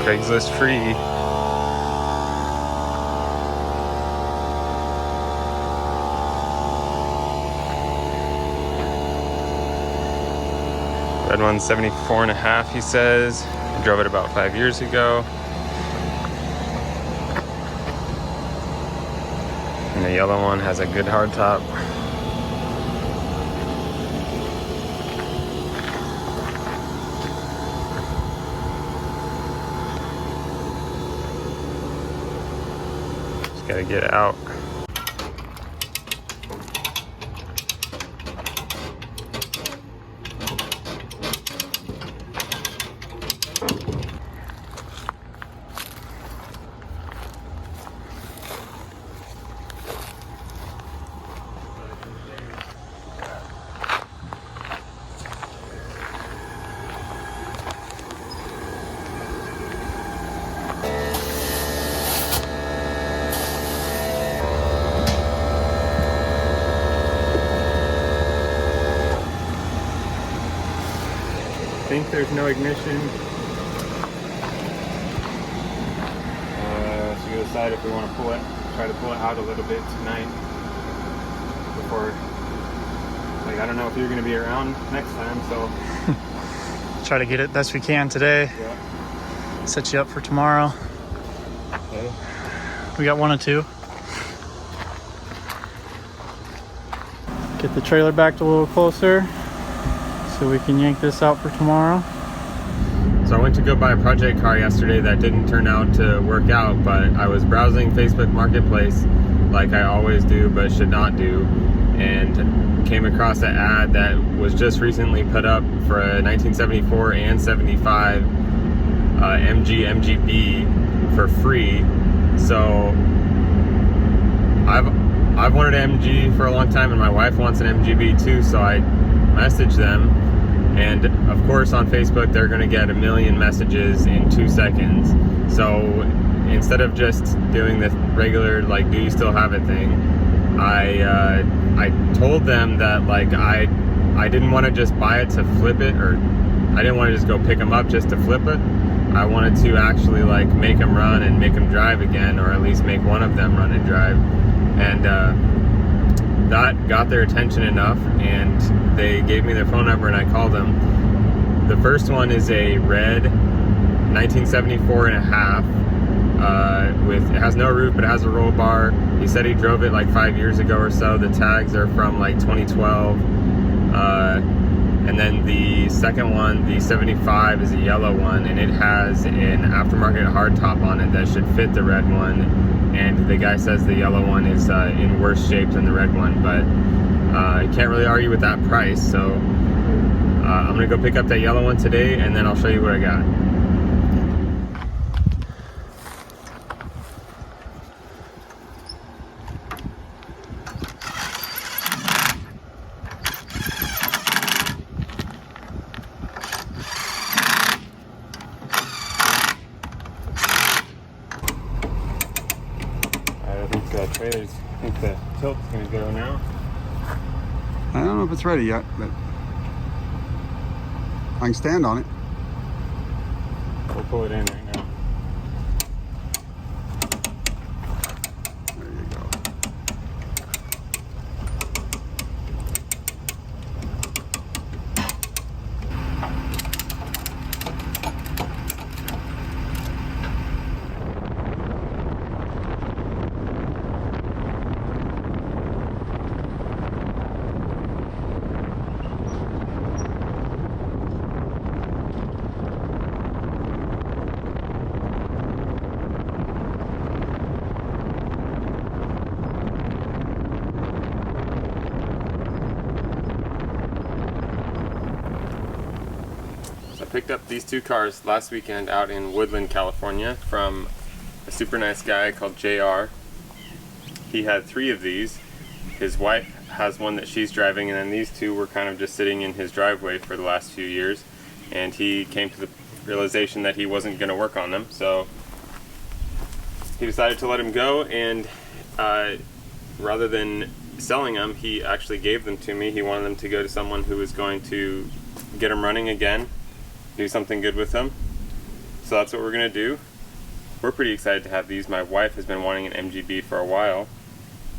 Craigslist free. Red one's 74.5, he says. I drove it about 5 years ago. And the yellow one has a good hard top. Just gotta get it out. I think there's no ignition. So we decide if we want to pull it, try to pull it out a little bit tonight before, like, I don't know if you're going to be around next time, so try to get it best we can today. yeah. Set you up for tomorrow. Okay. We got one or two. Get the trailer backed a little closer so we can yank this out for tomorrow. So I went to go buy a project car yesterday that didn't turn out to work out, but I was browsing Facebook Marketplace like I always do but should not do, and came across an ad that was just recently put up for a 1974 and 75 MGB for free. So I've wanted an MG for a long time, and my wife wants an MGB too, so I messaged them. And of course on Facebook they're going to get 1 million messages in 2 seconds. So instead of just doing the regular like do you still have it thing, I told them that like I didn't want to just buy it to flip it, or I didn't want to just go pick them up just to flip it. I wanted to actually like make them run and make them drive again, or at least make one of them run and drive. And that got their attention enough, and they gave me their phone number and I called them. The first one is a red 1974 and a half with, it has no roof but it has a roll bar. He said he drove it like 5 years ago or so. The tags are from like 2012. And then the second one, the 75, is a yellow one, and it has an aftermarket hardtop on it that should fit the red one. And the guy says the yellow one is in worse shape than the red one, but you can't really argue with that price. So I'm gonna go pick up that yellow one today, and then I'll show you what I got. I think the tilt's gonna go now. I don't know if it's ready yet, but I can stand on it. We'll pull it in right now. There you go. I picked up these two cars last weekend out in Woodland, California from a super nice guy called JR. He had 3 of these. His wife has one that she's driving, and then these two were kind of just sitting in his driveway for the last few years, and he came to the realization that he wasn't going to work on them, so he decided to let them go, and rather than selling them, he actually gave them to me. He wanted them to go to someone who was going to get them running again, do something good with them. So that's what we're gonna do. We're pretty excited to have these. My wife has been wanting an MGB for a while,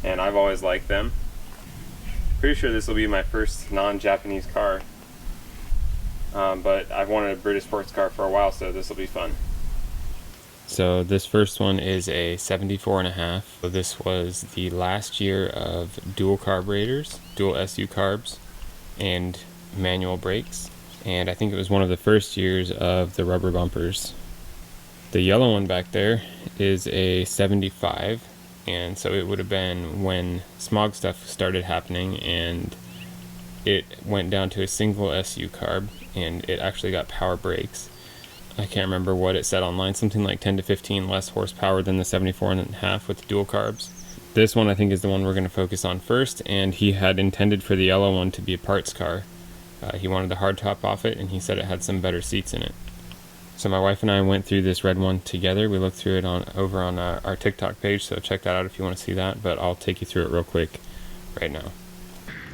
and I've always liked them. Pretty sure this will be my first non-Japanese car, but I've wanted a British sports car for a while, so this will be fun. So this first one is a 74.5. So this was the last year of dual carburetors, dual SU carbs, and manual brakes. And I think it was one of the first years of the rubber bumpers. The yellow one back there is a 75, and so it would have been when smog stuff started happening and it went down to a single SU carb, and it actually got power brakes. I can't remember what it said online, something like 10 to 15 less horsepower than the 74.5 with dual carbs. This one I think is the one we're going to focus on first, and he had intended for the yellow one to be a parts car. He wanted the hardtop off it, and he said it had some better seats in it. So my wife and I went through this red one together. We looked through it over on our TikTok page, so check that out if you want to see that, but I'll take you through it real quick right now.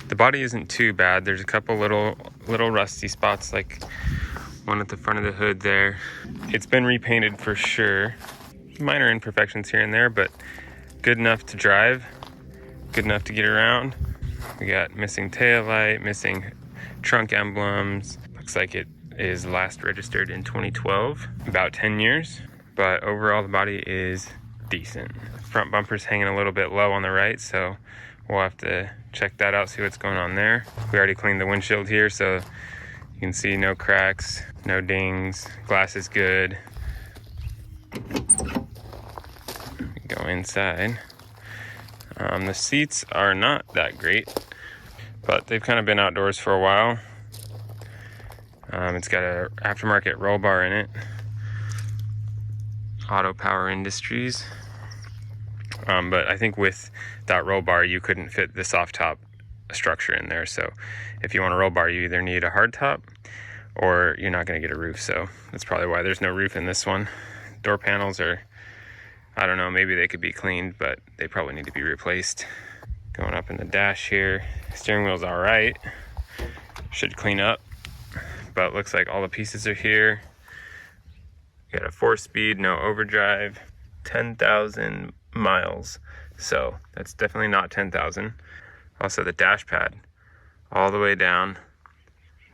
The body isn't too bad. There's a couple little rusty spots, like one at the front of the hood there. It's been repainted for sure. Minor imperfections here and there, but good enough to drive, good enough to get around. We got missing taillight, missing trunk emblems. Looks like it is last registered in 2012, about 10 years, but overall the body is decent. Front bumper's hanging a little bit low on the right, so we'll have to check that out, see what's going on there. We already cleaned the windshield here, so you can see no cracks, no dings, glass is good. Go inside. The seats are not that great, but they've kind of been outdoors for a while. It's got an aftermarket roll bar in it. Auto Power Industries. But I think with that roll bar, you couldn't fit the soft top structure in there. So if you want a roll bar, you either need a hard top or you're not going to get a roof. So that's probably why there's no roof in this one. Door panels are, I don't know, maybe they could be cleaned, but they probably need to be replaced. Going up in the dash here. Steering wheel's all right. Should clean up. But looks like all the pieces are here. Got a 4-speed, no overdrive, 10,000 miles. So that's definitely not 10,000. Also the dash pad, all the way down,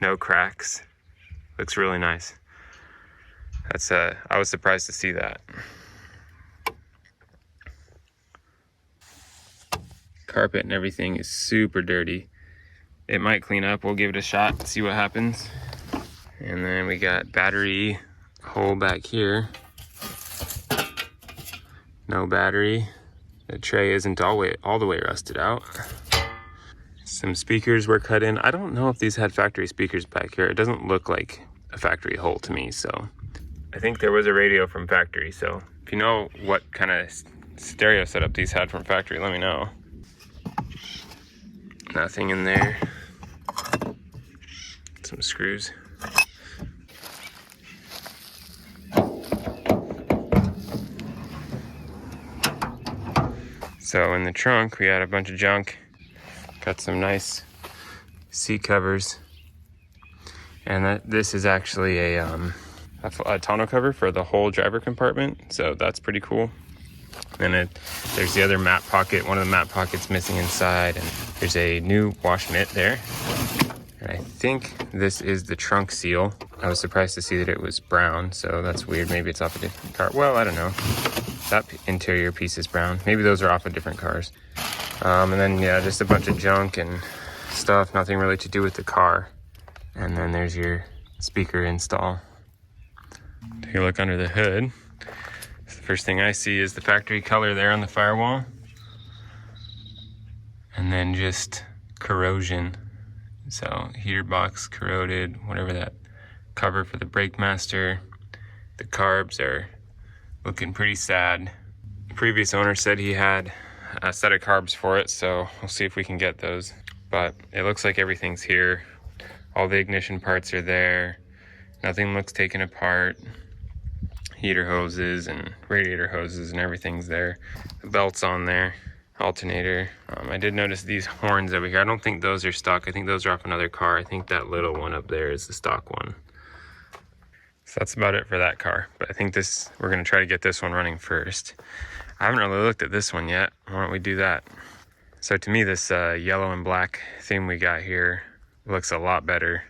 no cracks. Looks really nice. That's I was surprised to see that. Carpet and everything is super dirty. It might clean up. We'll give it a shot, see what happens. And then we got battery hole back here. No battery. The tray isn't all the way rusted out. Some speakers were cut in. I don't know if these had factory speakers back here. It doesn't look like a factory hole to me, so I think there was a radio from factory. So if you know what kind of stereo setup these had from factory, let me know. Nothing in there. Some screws. So in the trunk, we had a bunch of junk. Got some nice seat covers. And this is actually a tonneau cover for the whole driver compartment. So that's pretty cool. And there's the other mat pocket. One of the mat pockets missing inside. And there's a new wash mitt there. And I think this is the trunk seal. I was surprised to see that it was brown. So that's weird. Maybe it's off a different car. Well, I don't know. That interior piece is brown. Maybe those are off of different cars. And then, yeah, just a bunch of junk and stuff. Nothing really to do with the car. And then there's your speaker install. Take a look under the hood. So the first thing I see is the factory color there on the firewall. And then just corrosion. So heater box corroded, whatever that cover for the brake master. The carbs are looking pretty sad. The previous owner said he had a set of carbs for it, so we'll see if we can get those. But it looks like everything's here. All the ignition parts are there. Nothing looks taken apart. Heater hoses and radiator hoses and everything's there. The belt's on there. Alternator. I did notice these horns over here. I don't think those are stock. I think those are off another car. I think that little one up there is the stock one. So that's about it for that car. But I think we're gonna try to get this one running first. I haven't really looked at this one yet. Why don't we do that? So to me, this yellow and black theme we got here looks a lot better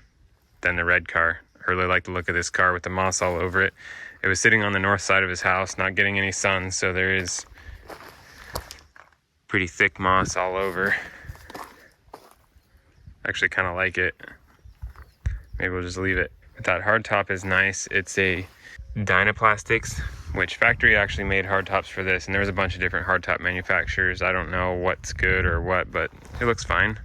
than the red car. I really like the look of this car with the moss all over it. It was sitting on the north side of his house, not getting any sun, so there is pretty thick moss all over. Actually kind of like it. Maybe we'll just leave it. But that hardtop is nice. It's a Dynaplastics, which factory actually made hardtops for this, and there was a bunch of different hardtop manufacturers. I don't know what's good or what, but it looks fine.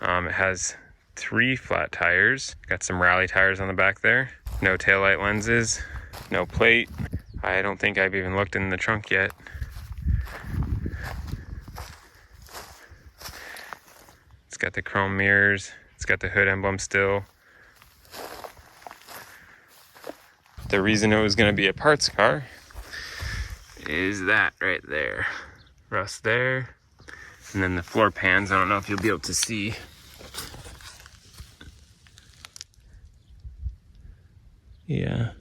It has 3 flat tires. Got some rally tires on the back there. No taillight lenses, no plate. I don't think I've even looked in the trunk yet. It's got the chrome mirrors. It's got the hood emblem still. The reason it was going to be a parts car is that right there. Rust there. And then the floor pans, I don't know if you'll be able to see. Yeah.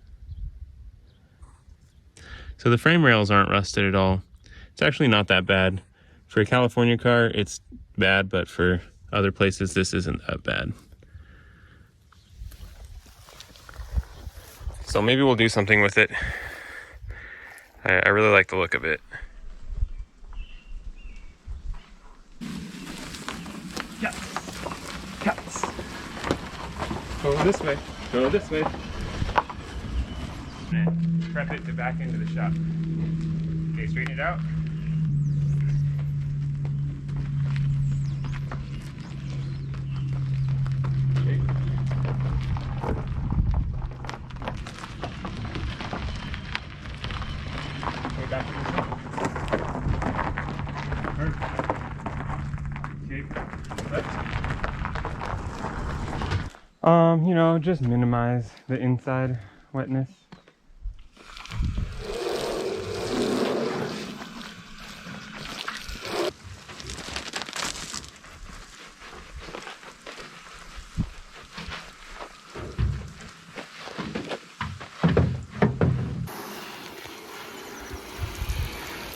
So the frame rails aren't rusted at all. It's actually not that bad. For a California car, it's bad, but for other places, this isn't that bad. So maybe we'll do something with it. I really like the look of it. Cuts. Go this way. Go this way. And prep it to back into the shop. Okay, straighten it out. Okay. Way back to the shop. Okay, you know, just minimize the inside wetness.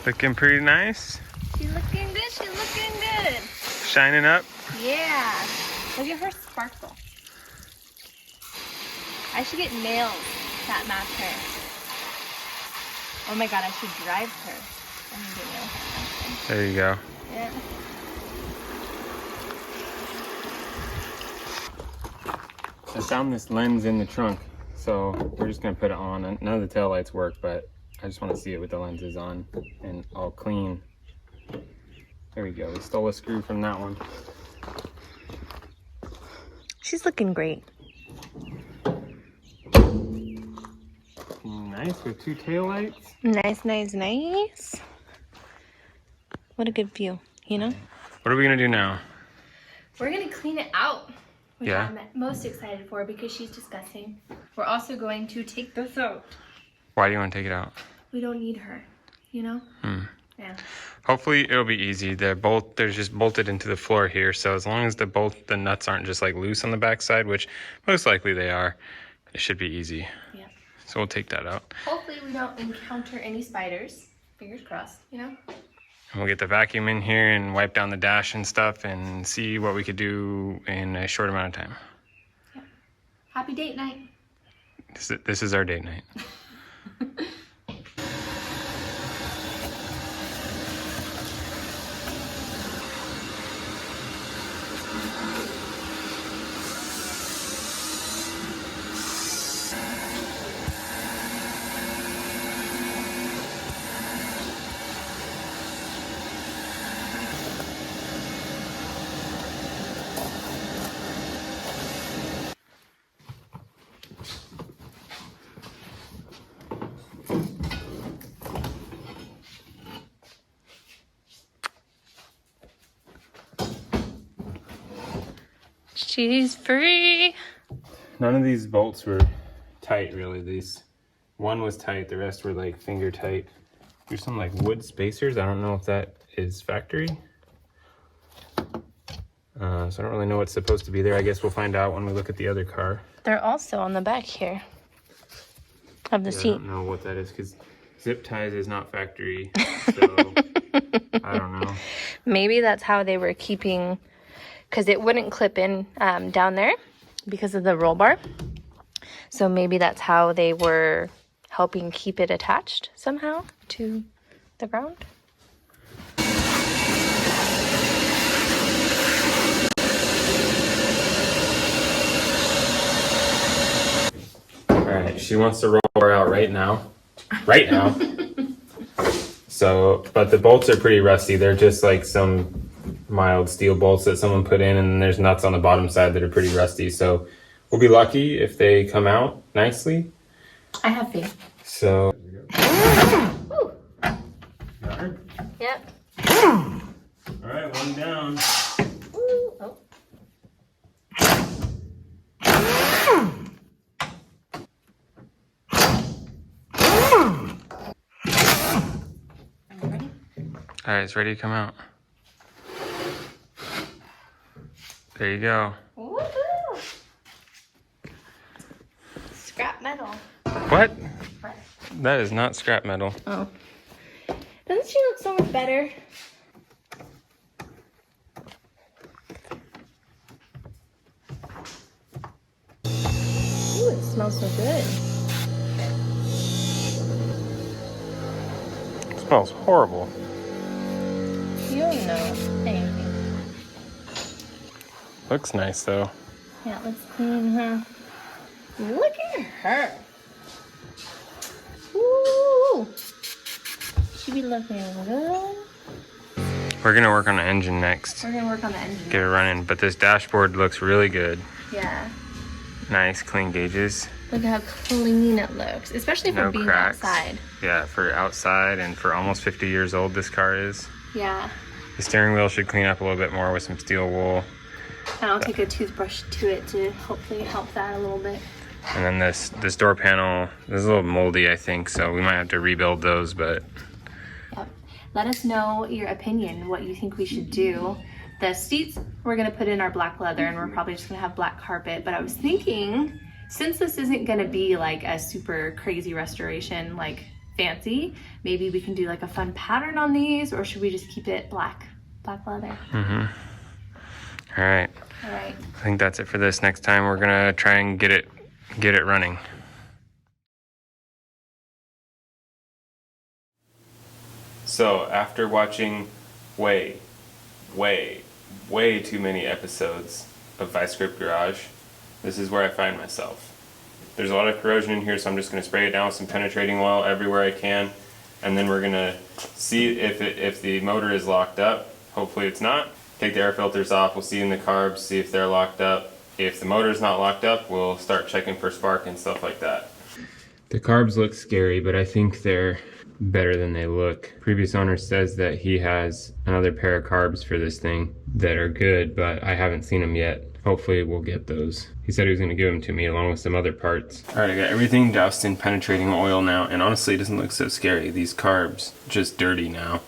Looking pretty nice. She's looking good. She's looking good. Shining up. Yeah. Look at her sparkle. I should get nails that match her. Oh my god, I should drive her. I'm gonna get nails that match her. There you go. Yeah. I found this lens in the trunk, so we're just gonna put it on. None of the taillights work, but I just want to see it with the lenses on and all clean. There we go. We stole a screw from that one. She's looking great. Nice with 2 taillights. Nice, nice, nice. What a good view, you know? What are we gonna do now? We're gonna clean it out, which Yeah. I'm most excited for because she's disgusting. We're also going to take this out. Why do you want to take it out? We don't need her, you know? Yeah. Hopefully it'll be easy. They're just bolted into the floor here, so as long as the nuts aren't just like loose on the backside, which most likely they are, it should be easy. Yeah. So we'll take that out. Hopefully we don't encounter any spiders. Fingers crossed, you know? And we'll get the vacuum in here and wipe down the dash and stuff and see what we could do in a short amount of time. Yeah. Happy date night. This is our date night. She's free. None of these bolts were tight, really. One was tight, the rest were like finger tight. There's some like wood spacers. I don't know if that is factory. So I don't really know what's supposed to be there. I guess we'll find out when we look at the other car. They're also on the back here. of the I seat. don't know what that is because zip ties is not factory, so I don't know. Maybe that's how they were keeping, because it wouldn't clip in down there because of the roll bar. So maybe that's how they were helping keep it attached somehow to the ground. Alright, she wants to roll her out right now. Right now. So, but the bolts are pretty rusty. They're just like some mild steel bolts that someone put in, and then there's nuts on the bottom side that are pretty rusty. So we'll be lucky if they come out nicely. I have faith. So, Ooh. got her? Yep. Alright, one down. Ooh. Oh. Alright, it's ready to come out. There you go. Woohoo! Scrap metal. What? That is not scrap metal. Oh. Doesn't she look so much better? Ooh, it smells so good. It smells horrible. You don't know anything. Looks nice though. Yeah, it looks clean, huh? Look at her. Ooh. She be looking good. We're gonna work on the engine next. We're gonna work on the engine. Get it running, but this dashboard looks really good. Yeah. Nice, clean gauges. Look at how clean it looks, especially for No being cracks. outside. Yeah, for outside and for almost 50 years old this car is. Yeah. The steering wheel should clean up a little bit more with some steel wool. And I'll take a toothbrush to it to hopefully help that a little bit. And then this door panel is a little moldy, I think, so we might have to rebuild those, but Yep. Let us know your opinion, what you think we should do. The seats, we're gonna put in our black leather and we're probably just gonna have black carpet. But I was thinking, since this isn't gonna be like a super crazy restoration, like fancy, maybe we can do like a fun pattern on these, or should we just keep it black leather? all right. All right. I think that's it for this. Next time we're gonna try and get it running. So after watching way too many episodes of Vice Grip Garage, this is where I find myself. There's a lot of corrosion in here, so I'm just going to spray it down with some penetrating oil everywhere I can, and then we're going to see if the motor is locked up. Hopefully it's not. Take the air filters off, we'll see in the carbs, see if they're locked up. If the motor's not locked up, we'll start checking for spark and stuff like that. The carbs look scary, but I think they're better than they look. Previous owner says that he has another pair of carbs for this thing that are good, but I haven't seen them yet. Hopefully we'll get those. He said he was gonna give them to me along with some other parts. All right, I got everything doused in penetrating oil now, and honestly it doesn't look so scary. These carbs just dirty now.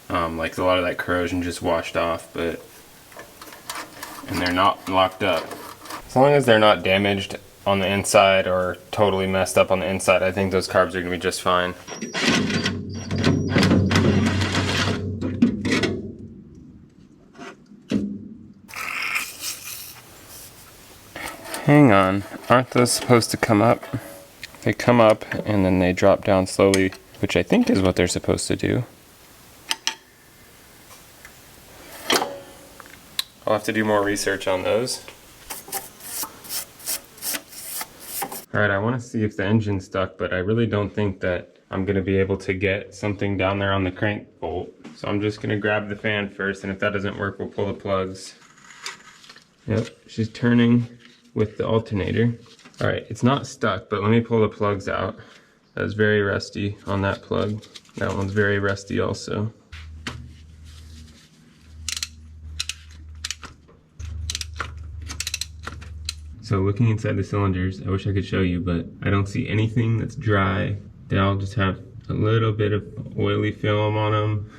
Like a lot of that corrosion just washed off, and they're not locked up. As long as they're not damaged on the inside or totally messed up on the inside, I think those carbs are gonna be just fine. Hang on, aren't those supposed to come up? They come up and then they drop down slowly, which I think is what they're supposed to do. I'll have to do more research on those. Alright, I want to see if the engine's stuck, but I really don't think that I'm going to be able to get something down there on the crank bolt. So I'm just going to grab the fan first, and if that doesn't work, we'll pull the plugs. Yep, she's turning with the alternator. Alright, it's not stuck, but let me pull the plugs out. That's very rusty on that plug. That one's very rusty also. So looking inside the cylinders, I wish I could show you, but I don't see anything that's dry. They all just have a little bit of oily film on them.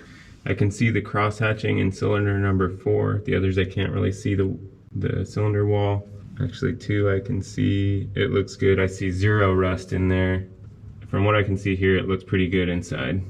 I can see the cross hatching in cylinder number 4. The others I can't really see the cylinder wall. Actually 2 I can see. It looks good. I see 0 rust in there. from what I can see here, it looks pretty good inside.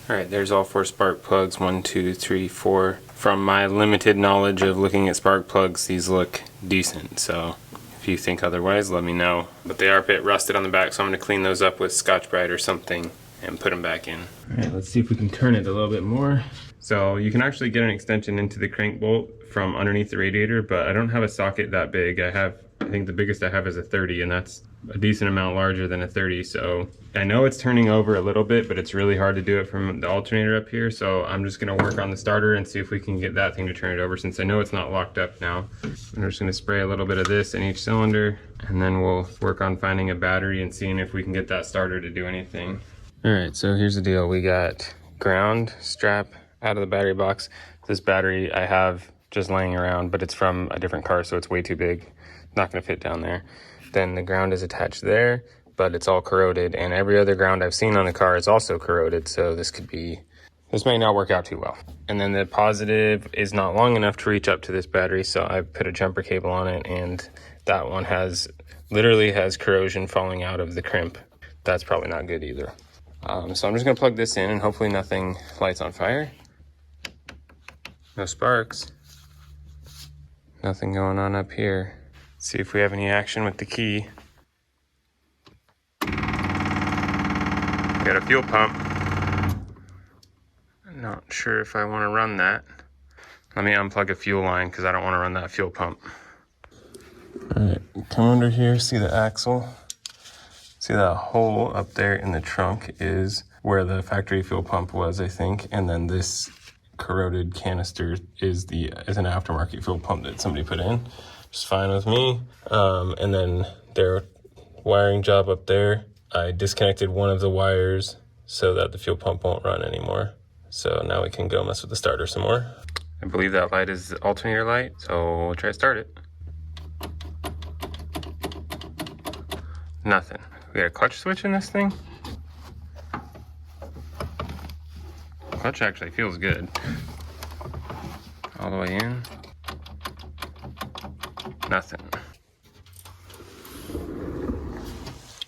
All right, there's all 4 spark plugs, 1, 2, 3, 4. From my limited knowledge of looking at spark plugs, these look decent, so if you think otherwise, let me know. But they are a bit rusted on the back, so I'm gonna clean those up with Scotch-Brite or something and put them back in. All right, let's see if we can turn it a little bit more. So you can actually get an extension into the crank bolt from underneath the radiator, but I don't have a socket that big. I think the biggest I have is a 30, and that's a decent amount larger than a 30. So I know it's turning over a little bit, but it's really hard to do it from the alternator up here. So I'm just gonna work on the starter and see if we can get that thing to turn it over, since I know it's not locked up now. I'm just gonna spray a little bit of this in each cylinder, and then we'll work on finding a battery and seeing if we can get that starter to do anything. All right, so here's the deal. We got ground strap out of the battery box. This battery I have just laying around, but it's from a different car, so it's way too big. Not gonna fit down there. Then the ground is attached there, but it's all corroded, and every other ground I've seen on the car is also corroded, so this may not work out too well. And then the positive is not long enough to reach up to this battery, so I put a jumper cable on it, and that one literally has corrosion falling out of the crimp. That's probably not good either. So I'm just gonna plug this in and hopefully nothing lights on fire. No sparks. Nothing going on up here. See if we have any action with the key. We got a fuel pump. I'm not sure if I want to run that. Let me unplug a fuel line because I don't want to run that fuel pump. All right, come under here, see the axle. See that hole up there in the trunk is where the factory fuel pump was, I think. And then this corroded canister is an aftermarket fuel pump that somebody put in. Just fine with me. And then their wiring job up there, I disconnected one of the wires so that the fuel pump won't run anymore. So now we can go mess with the starter some more. I believe that light is the alternator light, so we'll try to start it. Nothing. We got a clutch switch in this thing. Clutch actually feels good. All the way in. Nothing.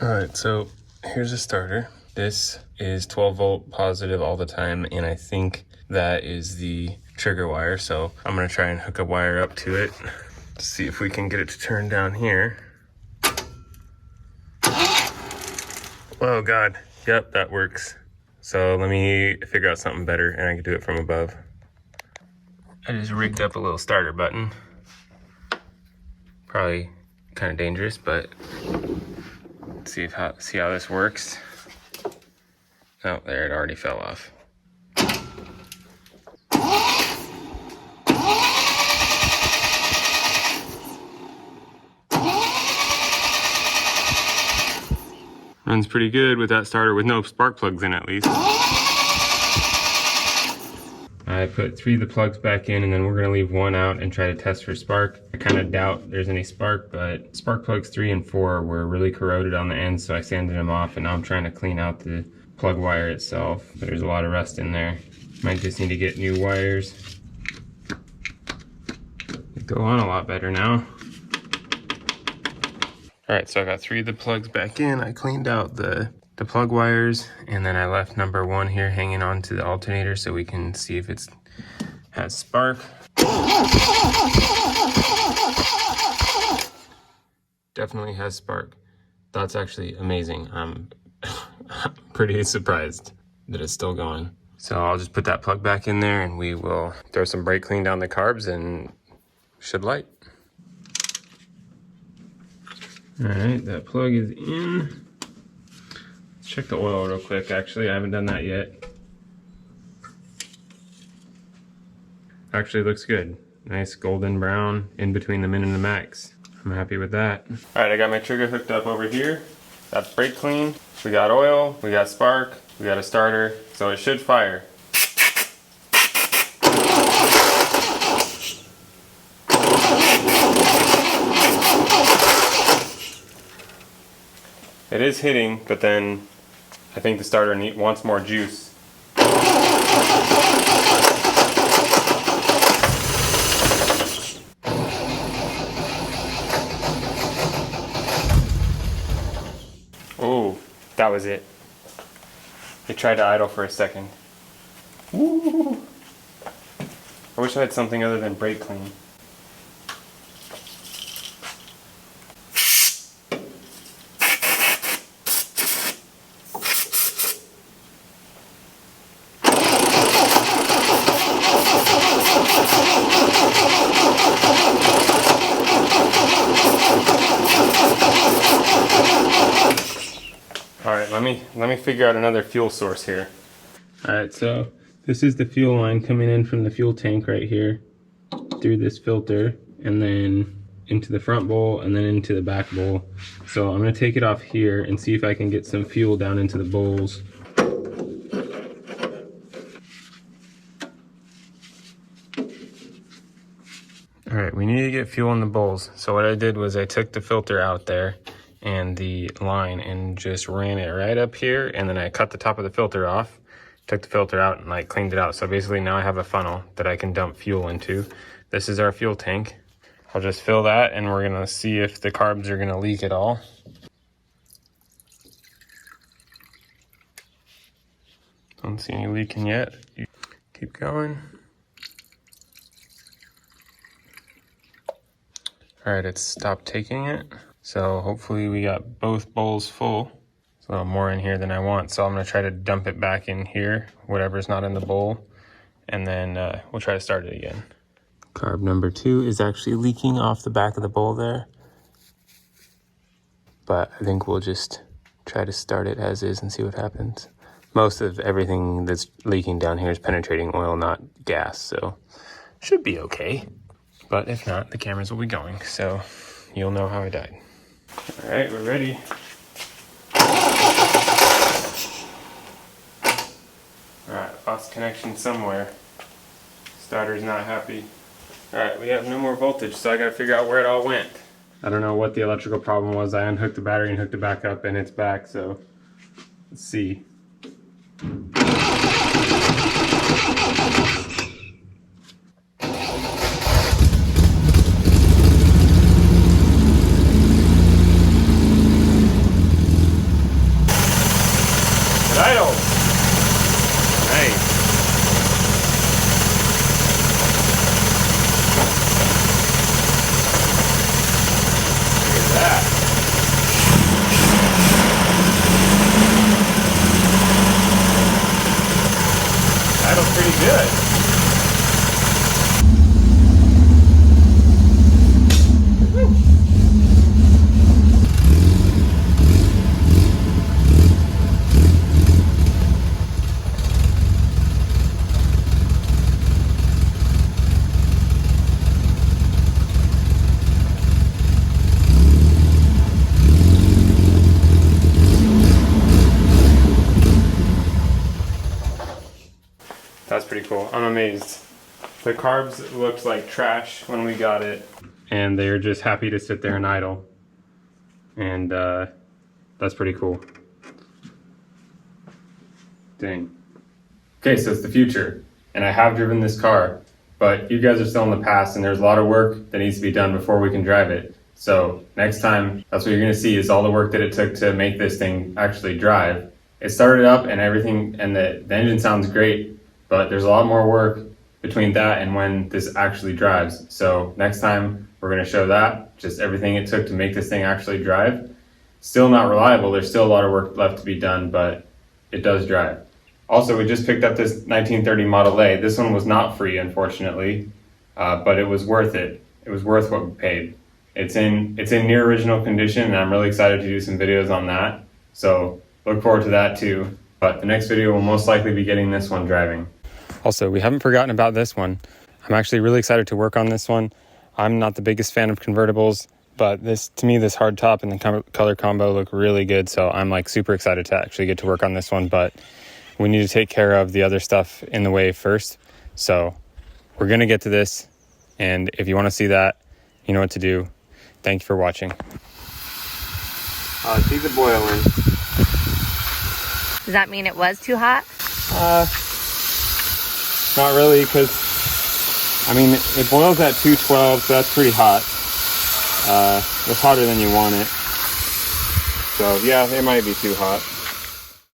All right, so here's a starter. This is 12 volt positive all the time, and I think that is the trigger wire. So I'm gonna try and hook a wire up to it to see if we can get it to turn down here. Oh God, yep, that works. So let me figure out something better and I can do it from above. I just rigged up a little starter button. Probably kind of dangerous, but let's see how this works. Oh, there, it already fell off. Runs pretty good with that starter with no spark plugs in, at least. I put 3 of the plugs back in, and then we're gonna leave 1 out and try to test for spark. I kind of doubt there's any spark, but spark plugs 3 and 4 were really corroded on the ends, so I sanded them off, and now I'm trying to clean out the plug wire itself. There's a lot of rust in there. Might just need to get new wires. They go on a lot better now. All right, so I got 3 of the plugs back in. I cleaned out the plug wires, and then I left number 1 here hanging on to the alternator so we can see if it has spark. Definitely has spark. That's actually amazing. I'm pretty surprised that it's still going. So I'll just put that plug back in there and we will throw some brake clean down the carbs and should light. All right, that plug is in. Let's check the oil real quick. Actually, I haven't done that yet. Actually looks good. Nice golden brown in between the min and the max. I'm happy with that. All right, I got my trigger hooked up over here. That's brake clean. We got oil, we got spark, we got a starter, so it should fire. It is hitting, but then I think the starter wants more juice. Oh, that was it. It tried to idle for a second. Woo! I wish I had something other than brake clean. Alright, let me figure out another fuel source here. Alright, so this is the fuel line coming in from the fuel tank right here through this filter and then into the front bowl and then into the back bowl. So I'm going to take it off here and see if I can get some fuel down into the bowls. Alright, we need to get fuel in the bowls. So what I did was I took the filter out there and the line and just ran it right up here, and then I cut the top of the filter off, took the filter out and like cleaned it out. So basically now I have a funnel that I can dump fuel into. This is our fuel tank. I'll just fill that and we're gonna see if the carbs are gonna leak at all. Don't see any leaking yet. Keep going. All right, it's stopped taking it. So hopefully we got both bowls full. There's a little more in here than I want. So I'm gonna try to dump it back in here, whatever's not in the bowl. And then we'll try to start it again. Carb number 2 is actually leaking off the back of the bowl there. But I think we'll just try to start it as is and see what happens. Most of everything that's leaking down here is penetrating oil, not gas. So should be okay. But if not, the cameras will be going. So you'll know how I died. All right, we're ready. All right, lost connection somewhere. Starter's not happy. All right, we have no more voltage, so I gotta figure out where it all went. I don't know what the electrical problem was. I unhooked the battery and hooked it back up and it's back, so let's see. Pretty good. That's pretty cool. I'm amazed. The carbs looked like trash when we got it, and they're just happy to sit there and idle. And that's pretty cool. Dang. Okay, so it's the future, and I have driven this car, but you guys are still in the past, and there's a lot of work that needs to be done before we can drive it. So next time, that's what you're gonna see, is all the work that it took to make this thing actually drive. It started up and everything, and the engine sounds great, but there's a lot more work between that and when this actually drives. So next time we're gonna show that, just everything it took to make this thing actually drive. Still not reliable, there's still a lot of work left to be done, but it does drive. Also, we just picked up this 1930 Model A. This one was not free, unfortunately, but it was worth it. It was worth what we paid. It's in near original condition, and I'm really excited to do some videos on that. So look forward to that too. But the next video will most likely be getting this one driving. Also, we haven't forgotten about this one. I'm actually really excited to work on this one. I'm not the biggest fan of convertibles, but to me, this hardtop and the color combo look really good. So I'm like super excited to actually get to work on this one, but we need to take care of the other stuff in the way first. So we're gonna get to this. And if you wanna see that, you know what to do. Thank you for watching. See the boiling. Does that mean it was too hot? Not really, because I mean it boils at 212, so that's pretty hot. It's hotter than you want it. So yeah, it might be too hot.